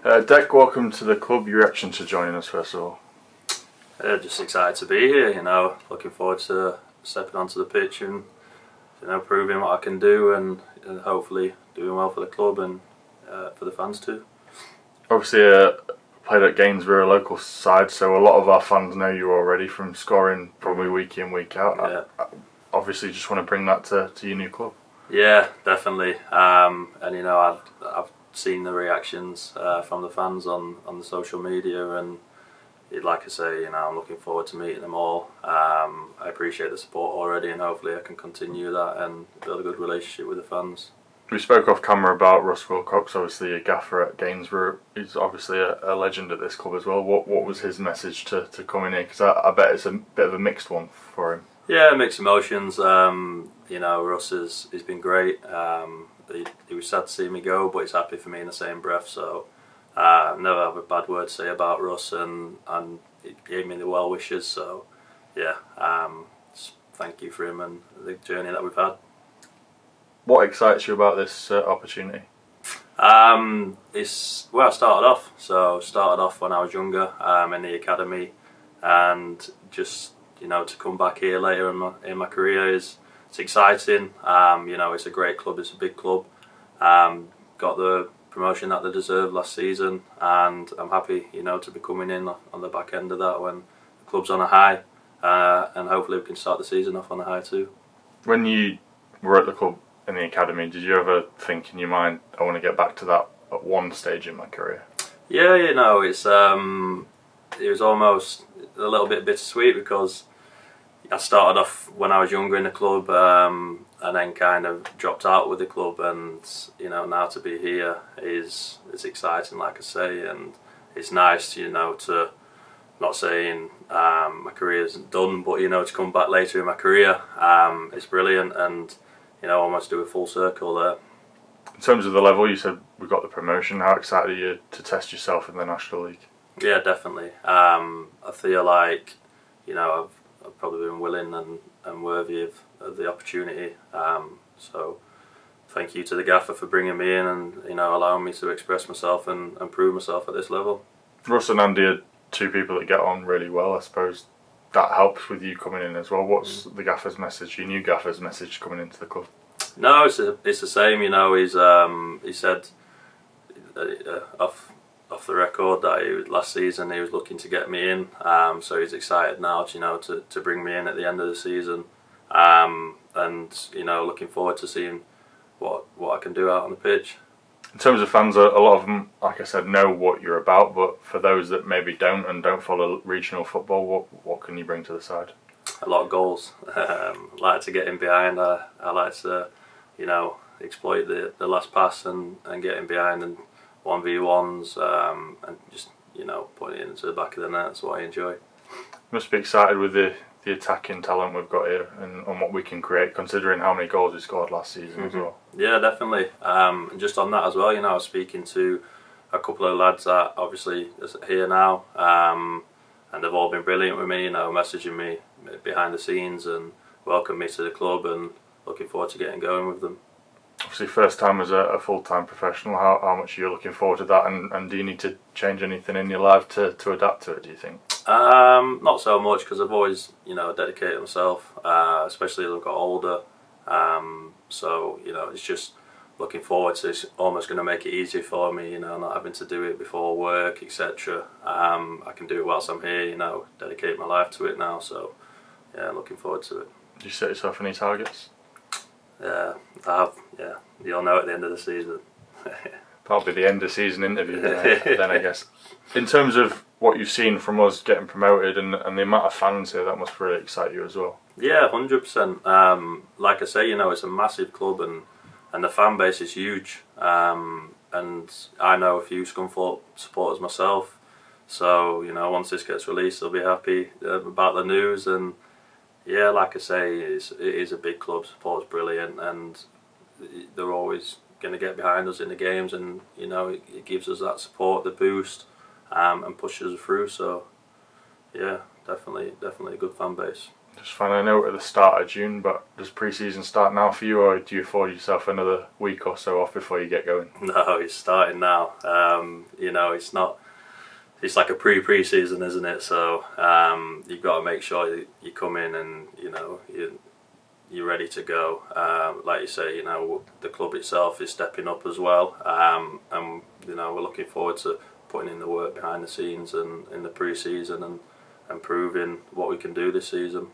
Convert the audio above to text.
Dec, welcome to the club. Your reaction to joining us first of all? Just excited to be here. Looking forward to stepping onto the pitch and proving what I can do, and hopefully doing well for the club and for the fans too. Obviously, played at Gainsborough, a local side, so a lot of our fans know you already from scoring probably week in, week out. Yeah. I obviously just want to bring that to your new club. Yeah, definitely. I've seen the reactions from the fans on the social media, and like I say, I'm looking forward to meeting them all. I appreciate the support already, and hopefully I can continue that and build a good relationship with the fans. We spoke off camera about Russ Wilcox, obviously a gaffer at Gainsborough. He's obviously a legend at this club as well. What was his message to coming in? Because I bet it's a bit of a mixed one for him. Yeah, mixed emotions. Russ he's been great. He was sad to see me go, but he's happy for me in the same breath. So I never have a bad word to say about Russ, and he gave me the well wishes. So yeah, thank you for him and the journey that we've had. What excites you about this opportunity? It's where I started off. So started off when I was younger in the academy, and just to come back here later in my career it's exciting. It's a great club. It's a big club. Got the promotion that they deserved last season, and I'm happy to be coming in on the back end of that when the club's on a high, and hopefully we can start the season off on a high too. When you were at the club in the academy, did you ever think in your mind, I want to get back to that at one stage in my career? Yeah, it was almost a little bit bittersweet, because I started off when I was younger in the club, and then kind of dropped out with the club, and now to be here is exciting, like I say, and it's nice to not saying my career isn't done, but to come back later in my career, it's brilliant, and almost do a full circle there. In terms of the level, you said we got the promotion. How excited are you to test yourself in the National League? Yeah, definitely. I feel like I've probably been willing and worthy of the opportunity. So thank you to the gaffer for bringing me in and allowing me to express myself and prove myself at this level. Russ and Andy are two people that get on really well. I suppose that helps with you coming in as well. What's the gaffer's message, your new gaffer's message coming into the club? No, it's the same. He said off the record that last season he was looking to get me in. So he's excited now, to bring me in at the end of the season, and looking forward to seeing what I can do out on the pitch. In terms of fans, a lot of them, like I said, know what you're about, but for those that maybe don't follow regional football, what can you bring to the side? A lot of goals. I like to get in behind. I like to, exploit the last pass and get in behind and 1v1s, and just put it into the back of the net. That's what I enjoy. Must be excited with the attacking talent we've got here and what we can create, considering how many goals we scored last season as well. Yeah, definitely. And just on that as well, I was speaking to a couple of lads that obviously is here now, and they've all been brilliant with me, messaging me behind the scenes and welcoming me to the club, and looking forward to getting going with them. Obviously, first time as a full-time professional, how much are you looking forward to that, and do you need to change anything in your life to adapt to it, do you think? Not so much, because I've always dedicated myself, especially as I've got older, so it's just looking forward to. It's almost going to make it easier for me, not having to do it before work, etc. I can do it whilst I'm here, dedicate my life to it now, so yeah, looking forward to it. Do you set yourself any targets? Yeah, I have. Yeah, you'll know at the end of the season. That'll be the end of season interview then, I guess. In terms of what you've seen from us getting promoted and the amount of fans here, that must really excite you as well. Yeah, 100%. Like I say, it's a massive club, and the fan base is huge. And I know a few Scunthorpe supporters myself, so once this gets released, they'll be happy about the news. And yeah, like I say, it is a big club. Support's brilliant, and they're always going to get behind us in the games, and it gives us that support, the boost, and pushes us through. So yeah, definitely a good fan base. Just finally, I know we're at the start of June, but does pre-season start now for you, or do you afford yourself another week or so off before you get going? No, it's starting now. You know, it's not. It's like a pre-season, isn't it? So you've got to make sure you come in and you know you're ready to go. Like you say, you know the club itself is stepping up as well, and you know we're looking forward to putting in the work behind the scenes and in the pre-season and proving what we can do this season.